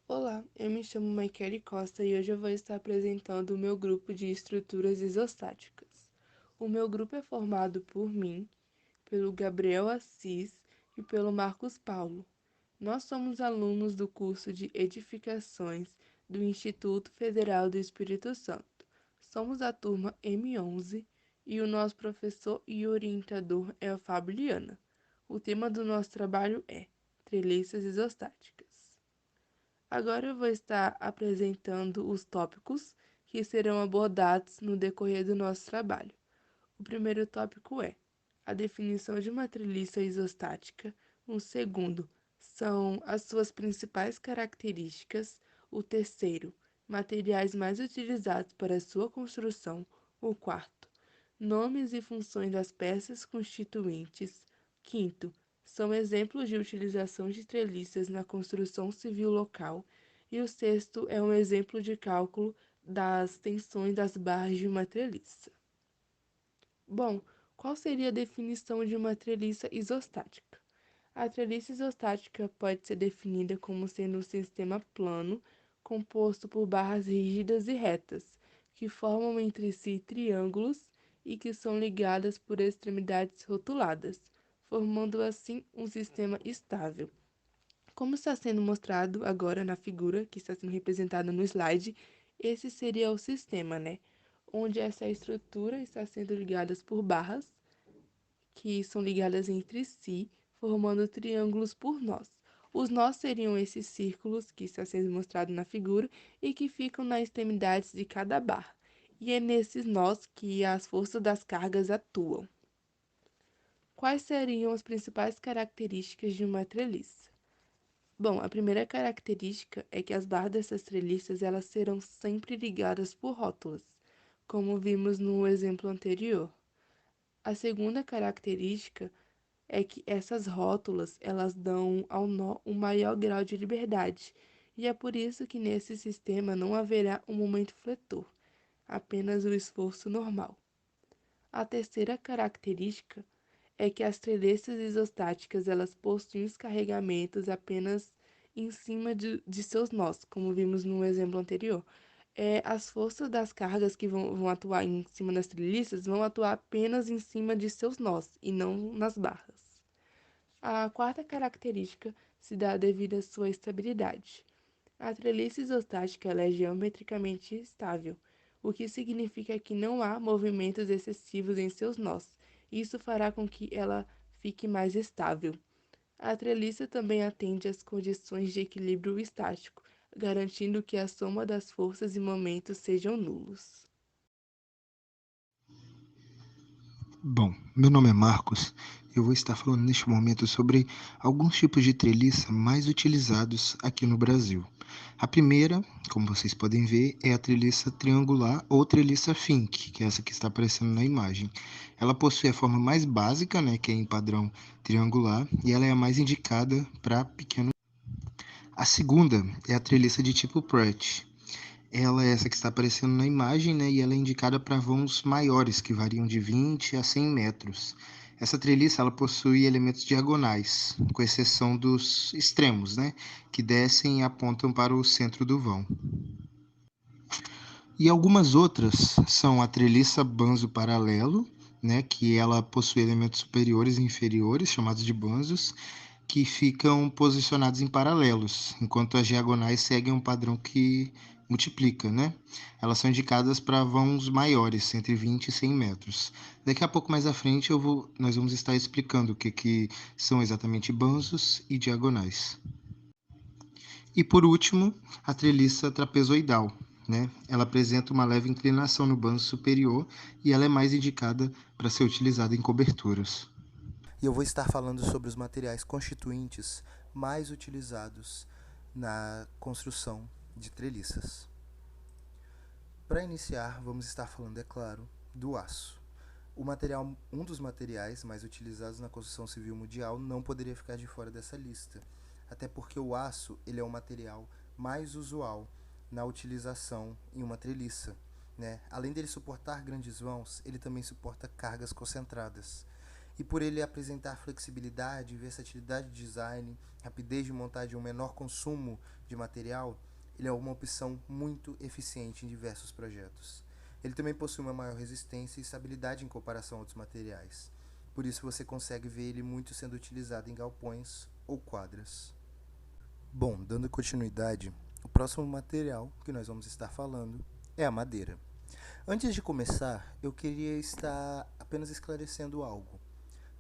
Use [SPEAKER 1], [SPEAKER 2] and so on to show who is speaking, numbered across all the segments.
[SPEAKER 1] Olá, eu me chamo Maikele Costa e hoje eu vou estar apresentando o meu grupo de estruturas isostáticas. O meu grupo é formado por mim, pelo Gabriel Assis e pelo Marcos Paulo. Nós somos alunos do curso de Edificações do Instituto Federal do Espírito Santo. Somos a turma M11 e o nosso professor e orientador é a Fabiana. O tema do nosso trabalho é treliças isostáticas. Agora eu vou estar apresentando os tópicos que serão abordados no decorrer do nosso trabalho. O primeiro tópico é a definição de uma treliça isostática. O segundo são as suas principais características. O terceiro, materiais mais utilizados para sua construção. O quarto, nomes e funções das peças constituintes. Quinto, são exemplos de utilização de treliças na construção civil local. E o sexto é um exemplo de cálculo das tensões das barras de uma treliça. Bom, qual seria a definição de uma treliça isostática? A treliça isostática pode ser definida como sendo um sistema plano composto por barras rígidas e retas, que formam entre si triângulos e que são ligadas por extremidades rotuladas, formando assim um sistema estável. Como está sendo mostrado agora na figura que está sendo representada no slide, esse seria o sistema, né? Onde essa estrutura está sendo ligadas por barras que são ligadas entre si, formando triângulos por nós. Os nós seriam esses círculos que está sendo mostrado na figura e que ficam nas extremidades de cada barra. E é nesses nós que as forças das cargas atuam. Quais seriam as principais características de uma treliça? Bom, a primeira característica é que as barras dessas treliças elas serão sempre ligadas por rótulas, como vimos no exemplo anterior. A segunda característica é que essas rótulas elas dão ao nó um maior grau de liberdade, e é por isso que nesse sistema não haverá um momento fletor, apenas o esforço normal. A terceira característica é que as treliças isostáticas elas possuem os carregamentos apenas em cima de seus nós, como vimos no exemplo anterior. As forças das cargas que vão atuar em cima das treliças vão atuar apenas em cima de seus nós e não nas barras. A quarta característica se dá devido à sua estabilidade. A treliça isostática ela é geometricamente estável, o que significa que não há movimentos excessivos em seus nós. Isso fará com que ela fique mais estável. A treliça também atende às condições de equilíbrio estático, garantindo que a soma das forças e momentos sejam nulos.
[SPEAKER 2] Bom, meu nome é Marcos. Eu vou estar falando neste momento sobre alguns tipos de treliça mais utilizados aqui no Brasil. A primeira, como vocês podem ver, é a treliça triangular ou treliça Fink, que é essa que está aparecendo na imagem. Ela possui a forma mais básica, né, que é em padrão triangular, e ela é a mais indicada para pequeno. A segunda é a treliça de tipo Pratt. Ela é essa que está aparecendo na imagem, né? E ela é indicada para vãos maiores, que variam de 20 a 100 metros. Essa treliça ela possui elementos diagonais, com exceção dos extremos, né? Que descem e apontam para o centro do vão. E algumas outras são a treliça banzo paralelo, né? Que ela possui elementos superiores e inferiores, chamados de banzos, que ficam posicionados em paralelos, enquanto as diagonais seguem um padrão que multiplica, né? Elas são indicadas para vãos maiores, entre 20 e 100 metros. Daqui a pouco mais à frente nós vamos estar explicando o que são exatamente banzos e diagonais. E por último, a treliça trapezoidal, né? Ela apresenta uma leve inclinação no banzo superior e ela é mais indicada para ser utilizada em coberturas.
[SPEAKER 3] E eu vou estar falando sobre os materiais constituintes mais utilizados na construção de treliças. Para iniciar, vamos estar falando, é claro, do aço. Um dos materiais mais utilizados na construção civil mundial não poderia ficar de fora dessa lista, até porque o aço ele é o material mais usual na utilização em uma treliça. Né? Além dele suportar grandes vãos, ele também suporta cargas concentradas. E por ele apresentar flexibilidade, versatilidade de design, rapidez de montagem e um menor consumo de material, ele é uma opção muito eficiente em diversos projetos. Ele também possui uma maior resistência e estabilidade em comparação a outros materiais. Por isso você consegue ver ele muito sendo utilizado em galpões ou quadras. Bom, dando continuidade, o próximo material que nós vamos estar falando é a madeira. Antes de começar, eu queria estar apenas esclarecendo algo.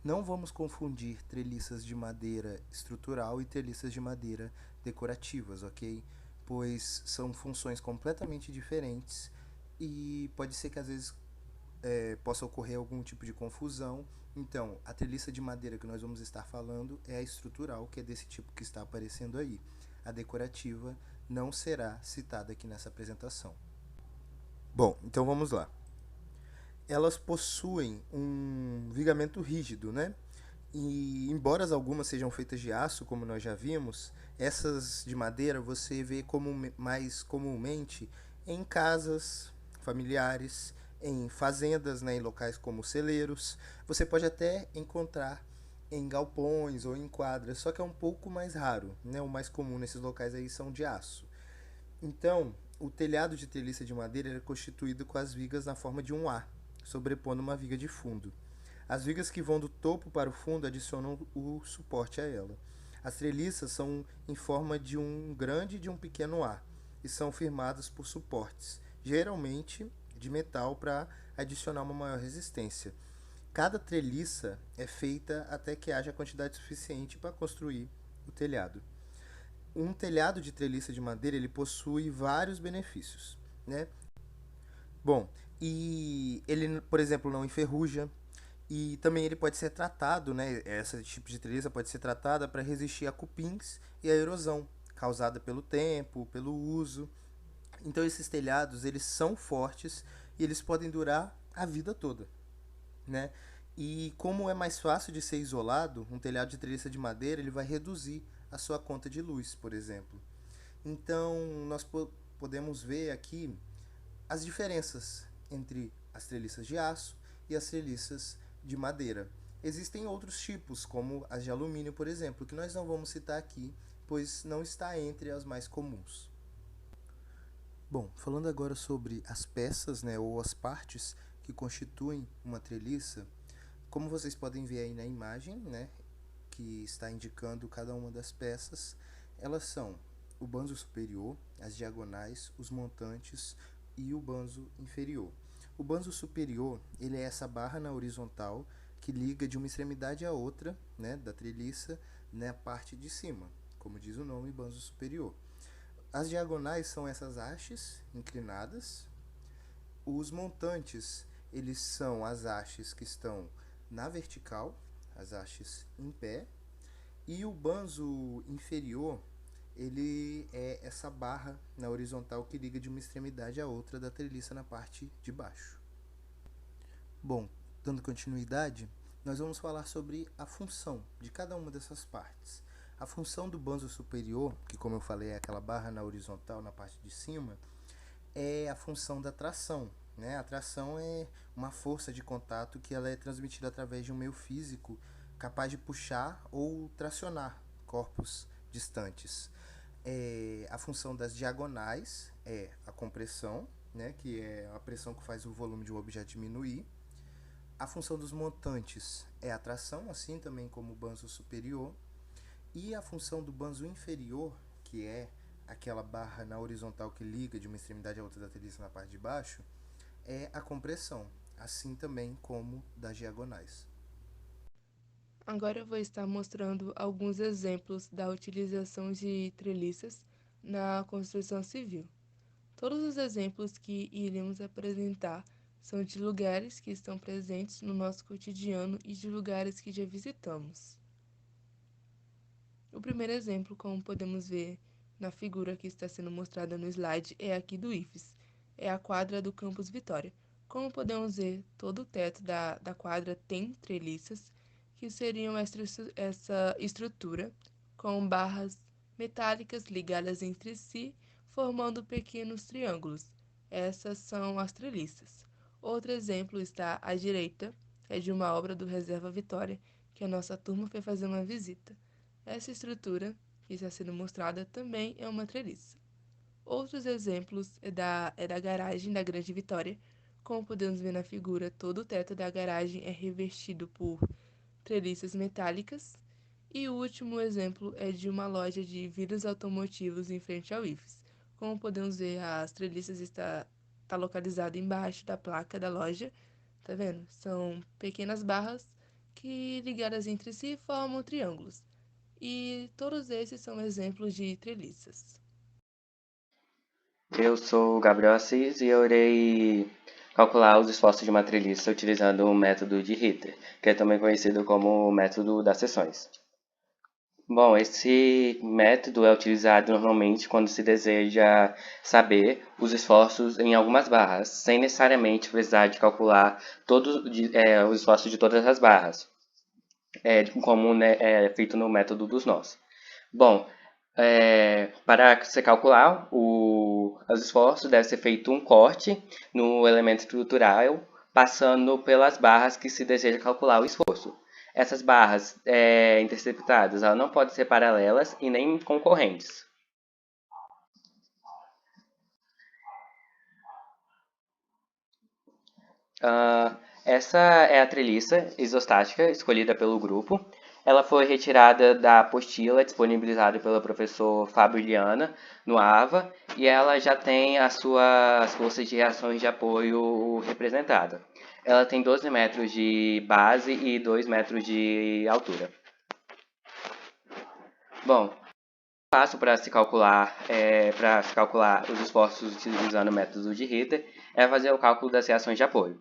[SPEAKER 3] Não vamos confundir treliças de madeira estrutural e treliças de madeira decorativas, ok? Pois são funções completamente diferentes e pode ser que às vezes possa ocorrer algum tipo de confusão. Então, a treliça de madeira que nós vamos estar falando é a estrutural, que é desse tipo que está aparecendo aí. A decorativa não será citada aqui nessa apresentação. Bom, então vamos lá. Elas possuem um vigamento rígido, né? E embora algumas sejam feitas de aço, como nós já vimos, essas de madeira você vê mais comumente em casas familiares, em fazendas, né, em locais como celeiros. Você pode até encontrar em galpões ou em quadras, só que é um pouco mais raro, né? O mais comum nesses locais aí são de aço. Então, o telhado de treliça de madeira é constituído com as vigas na forma de um A, sobrepondo uma viga de fundo. As vigas que vão do topo para o fundo adicionam o suporte a ela. As treliças são em forma de um grande e de um pequeno A e são firmadas por suportes, geralmente de metal, para adicionar uma maior resistência. Cada treliça é feita até que haja quantidade suficiente para construir o telhado. Um telhado de treliça de madeira ele possui vários benefícios, né? Bom, e ele, por exemplo, não enferruja, e também ele pode ser tratado, né? Esse tipo de treliça pode ser tratada para resistir a cupins e a erosão causada pelo tempo, pelo uso. Então esses telhados eles são fortes e eles podem durar a vida toda, né? E como é mais fácil de ser isolado, um telhado de treliça de madeira ele vai reduzir a sua conta de luz, por exemplo. Então nós podemos ver aqui as diferenças entre as treliças de aço e as treliças de madeira. Existem outros tipos, como as de alumínio, por exemplo, que nós não vamos citar aqui, pois não está entre as mais comuns. Bom, falando agora sobre as peças, né, ou as partes que constituem uma treliça, como vocês podem ver aí na imagem, né, que está indicando cada uma das peças, elas são o banzo superior, as diagonais, os montantes e o banzo inferior. O banzo superior ele é essa barra na horizontal que liga de uma extremidade à outra, né, da treliça, na parte de cima, como diz o nome, banzo superior. As diagonais são essas hastes inclinadas. Os montantes eles são as hastes que estão na vertical, as hastes em pé, e o banzo inferior ele é essa barra na horizontal que liga de uma extremidade à outra da treliça na parte de baixo. Bom, dando continuidade, nós vamos falar sobre a função de cada uma dessas partes. A função do banzo superior, que como eu falei é aquela barra na horizontal na parte de cima, é a função da tração, né? A tração é uma força de contato que ela é transmitida através de um meio físico capaz de puxar ou tracionar corpos distantes. A função das diagonais é a compressão, né? Que é a pressão que faz o volume de um objeto diminuir. A função dos montantes é a tração, assim também como o banzo superior. E a função do banzo inferior, que é aquela barra na horizontal que liga de uma extremidade à outra da treliça na parte de baixo, é a compressão, assim também como das diagonais.
[SPEAKER 1] Agora eu vou estar mostrando alguns exemplos da utilização de treliças na construção civil. Todos os exemplos que iremos apresentar são de lugares que estão presentes no nosso cotidiano e de lugares que já visitamos. O primeiro exemplo, como podemos ver na figura que está sendo mostrada no slide, é aqui do IFES. É a quadra do Campus Vitória. Como podemos ver, todo o teto da quadra tem treliças, que seriam essa estrutura com barras metálicas ligadas entre si, formando pequenos triângulos. Essas são as treliças. Outro exemplo está à direita, é de uma obra do Reserva Vitória, que a nossa turma foi fazer uma visita. Essa estrutura, que está sendo mostrada, também é uma treliça. Outros exemplos é da garagem da Grande Vitória. Como podemos ver na figura, todo o teto da garagem é revestido por treliças metálicas. E o último exemplo é de uma loja de vidros automotivos em frente ao IFES. Como podemos ver, as treliças está localizada embaixo da placa da loja. Tá vendo? São pequenas barras que ligadas entre si formam triângulos. E todos esses são exemplos de treliças.
[SPEAKER 4] Eu sou o Gabriel Assis e eu irei calcular os esforços de uma treliça utilizando o método de Ritter, que é também conhecido como o método das seções. Bom, esse método é utilizado normalmente quando se deseja saber os esforços em algumas barras, sem necessariamente precisar de calcular os esforços de todas as barras, como é feito no método dos nós. Bom, para você calcular os esforços, deve ser feito um corte no elemento estrutural, passando pelas barras que se deseja calcular o esforço. Essas barras interceptadas elas não podem ser paralelas e nem concorrentes. Essa é a treliça isostática escolhida pelo grupo. Ela foi retirada da apostila disponibilizada pelo professor Fábio Liana no AVA e ela já tem as suas forças de reações de apoio representadas. Ela tem 12 metros de base e 2 metros de altura. Bom, o passo para se calcular os esforços utilizando o método de Ritter é fazer o cálculo das reações de apoio.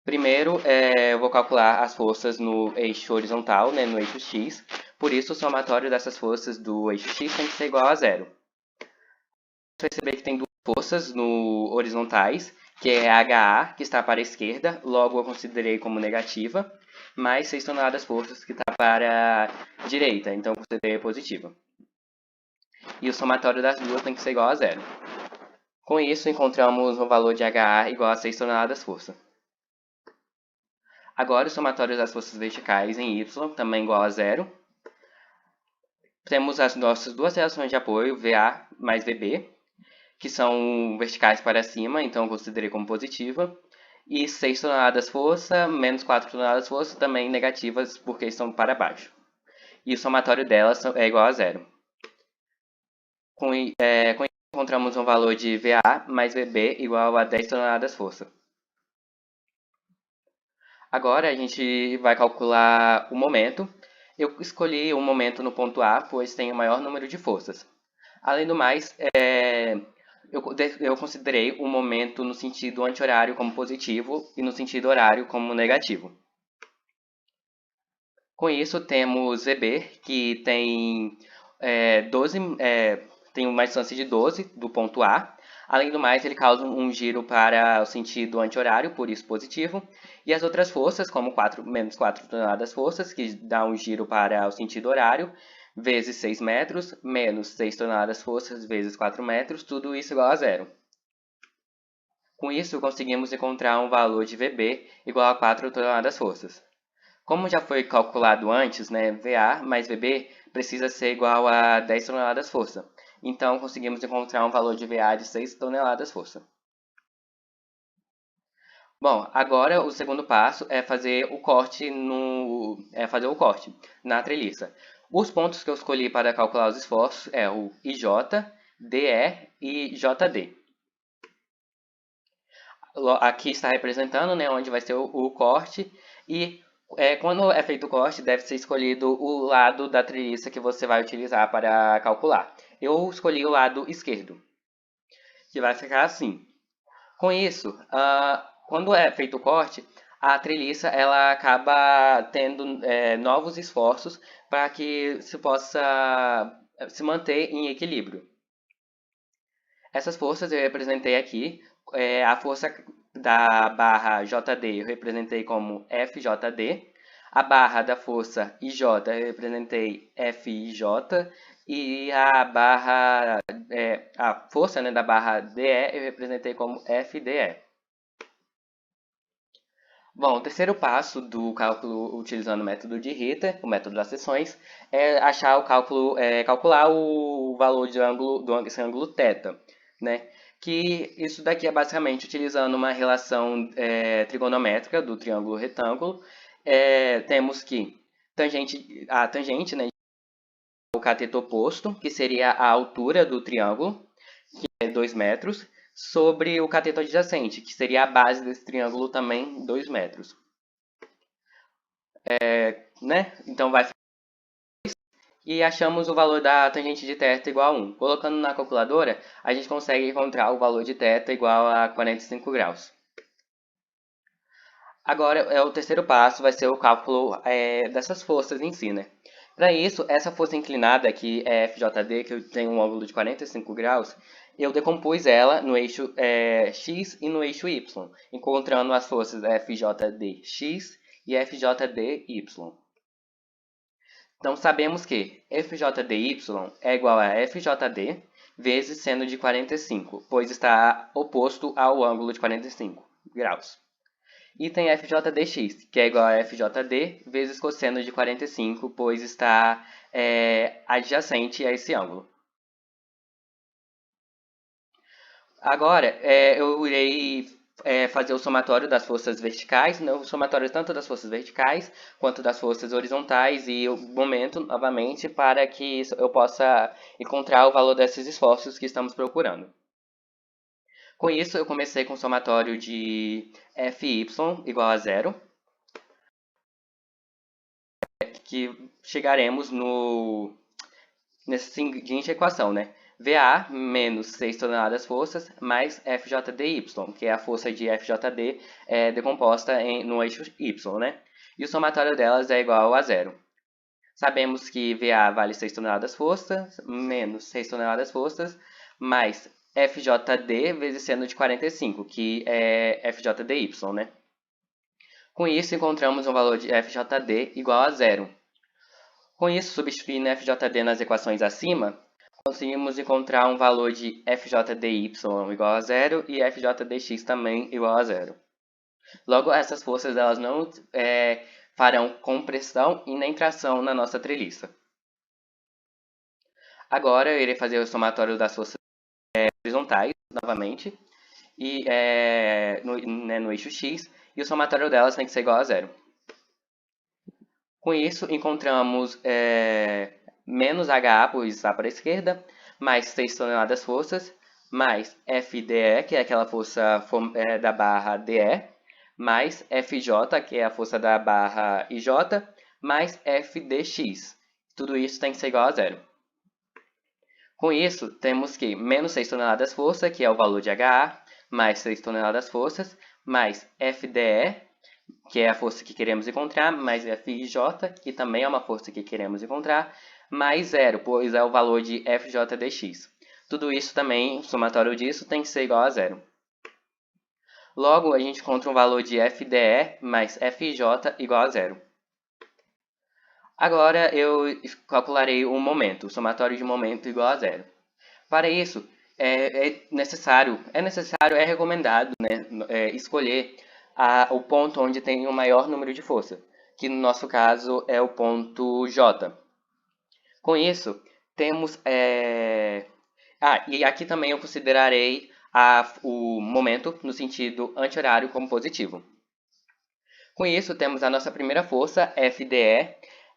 [SPEAKER 4] Primeiro, eu vou calcular as forças no eixo horizontal, né, no eixo x. Por isso, o somatório dessas forças do eixo x tem que ser igual a zero. Você perceber que tem duas forças no horizontais, que é a HA, que está para a esquerda, logo eu considerei como negativa, mais 6 toneladas forças, que está para a direita, então eu considerei positiva. E o somatório das duas tem que ser igual a zero. Com isso, encontramos um valor de HA igual a 6 toneladas força. Agora, o somatório das forças verticais em y também igual a zero. Temos as nossas duas reações de apoio, VA mais VB, que são verticais para cima, então eu considerei como positiva. E 6 toneladas força menos 4 toneladas força também negativas, porque estão para baixo. E o somatório delas é igual a zero. Com isso, encontramos um valor de VA mais VB igual a 10 toneladas força. Agora a gente vai calcular o momento. Eu escolhi o momento no ponto A, pois tem o maior número de forças. Além do mais, eu considerei o momento no sentido anti-horário como positivo e no sentido horário como negativo. Com isso, temos VB, que tem, tem uma distância de 12 do ponto A. Além do mais, ele causa um giro para o sentido anti-horário, por isso positivo. E as outras forças, como menos 4 toneladas forças, que dá um giro para o sentido horário, vezes 6 metros, menos 6 toneladas forças, vezes 4 metros, tudo isso igual a zero. Com isso, conseguimos encontrar um valor de VB igual a 4 toneladas forças. Como já foi calculado antes, né, VA mais VB precisa ser igual a 10 toneladas força. Então, conseguimos encontrar um valor de VA de 6 toneladas força. Bom, agora o segundo passo é fazer o corte na treliça. Os pontos que eu escolhi para calcular os esforços é o IJ, DE e JD. Aqui está representando, né, onde vai ser o corte e quando é feito o corte, deve ser escolhido o lado da treliça que você vai utilizar para calcular. Eu escolhi o lado esquerdo, que vai ficar assim. Com isso, quando é feito o corte, a treliça ela acaba tendo novos esforços para que se possa se manter em equilíbrio. Essas forças eu representei aqui. A força da barra JD eu representei como FJD. A barra da força IJ eu representei FIJ. E a força, né, da barra DE eu representei como FDE. Bom, o terceiro passo do cálculo utilizando o método de Ritter, o método das seções, é achar calcular o valor de desse ângulo θ, né? Que isso daqui é basicamente utilizando uma relação trigonométrica do triângulo retângulo. Temos que a tangente, né, o cateto oposto, que seria a altura do triângulo, que é 2 metros, sobre o cateto adjacente, que seria a base desse triângulo também, 2 metros. Né? Então vai e achamos o valor da tangente de θ igual a 1. Colocando na calculadora, a gente consegue encontrar o valor de θ igual a 45 graus. Agora, o terceiro passo vai ser o cálculo dessas forças em si, né? Para isso, essa força inclinada aqui é FJD, que tem um ângulo de 45 graus, eu decompus ela no eixo X e no eixo Y, encontrando as forças FJDX e FJDY. Então, sabemos que FJDY é igual a FJD vezes seno de 45, pois está oposto ao ângulo de 45 graus. E tem FJDX, que é igual a FJD vezes cosseno de 45, pois está adjacente a esse ângulo. Agora, eu irei fazer o somatório das forças verticais, né? O somatório tanto das forças verticais quanto das forças horizontais e o momento, novamente, para que eu possa encontrar o valor desses esforços que estamos procurando. Com isso, eu comecei com o somatório de Fy igual a 0, que chegaremos nessa seguinte equação, né? VA menos 6 toneladas forças mais FJDY, que é a força de FJD decomposta no eixo Y, né? E o somatório delas é igual a 0. Sabemos que VA vale 6 toneladas forças, menos 6 toneladas forças, mais FJD vezes seno de 45, que é FJDY, né? Com isso, encontramos um valor de FJD igual a 0. Com isso, substituindo FJD nas equações acima, conseguimos encontrar um valor de FJDY igual a 0 e FJDX também igual a 0. Logo, essas forças elas não farão compressão e nem tração na nossa treliça. Agora, eu irei fazer o somatório das forças horizontais, novamente, e, no eixo X, e o somatório delas tem que ser igual a 0. Com isso, encontramos menos HA, pois está para a esquerda, mais 6 toneladas forças, mais FDE, que é aquela força da barra DE, mais FJ, que é a força da barra IJ, mais FDX. Tudo isso tem que ser igual a 0. Com isso, temos que menos 6 toneladas força, que é o valor de HA, mais 6 toneladas forças, mais FDE, que é a força que queremos encontrar, mais FJ, que também é uma força que queremos encontrar, mais 0, pois é o valor de FJDX. Tudo isso também, o somatório disso, tem que ser igual a 0. Logo, a gente encontra um valor de FDE mais FJ igual a 0. Agora, eu calcularei o momento, o somatório de momento igual a 0. Para isso, é recomendado, né, escolher o ponto onde tem o maior número de força, que no nosso caso é o ponto J. Com isso, temos... e aqui também eu considerarei o momento no sentido anti-horário como positivo. Com isso, temos a nossa primeira força, FDE,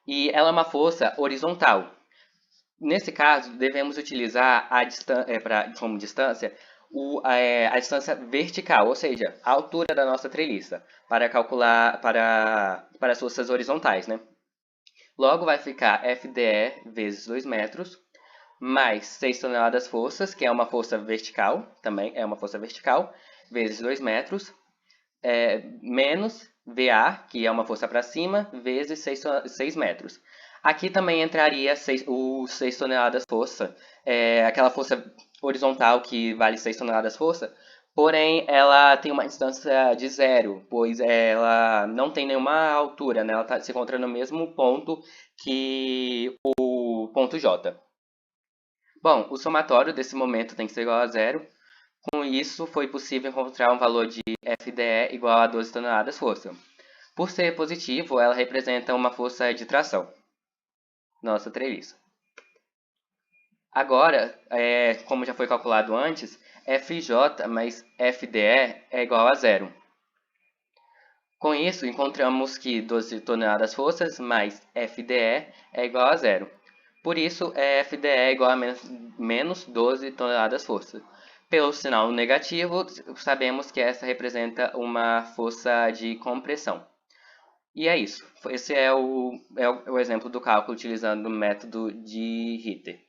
[SPEAKER 4] e ela é uma força horizontal. Nesse caso, devemos utilizar como distância a distância vertical, ou seja, a altura da nossa treliça, para calcular para as forças horizontais, né? Logo, vai ficar FDE vezes 2 metros, mais 6 toneladas forças, que é uma força vertical, também é uma força vertical, vezes 2 metros, menos VA, que é uma força para cima, vezes 6 metros. Aqui também entraria os 6 toneladas força, aquela força horizontal que vale 6 toneladas força, porém ela tem uma distância de 0, pois ela não tem nenhuma altura, né? Ela se encontra no mesmo ponto que o ponto J. Bom, o somatório desse momento tem que ser igual a 0. Com isso, foi possível encontrar um valor de FDE igual a 12 toneladas força. Por ser positivo, ela representa uma força de tração. Nossa treliça. Agora, como já foi calculado antes, FJ mais FDE é igual a zero. Com isso, encontramos que 12 toneladas forças mais FDE é igual a zero. Por isso, FDE é igual a menos 12 toneladas força. Pelo sinal negativo, sabemos que essa representa uma força de compressão. E é isso. Esse é o exemplo do cálculo utilizando o método de Ritter.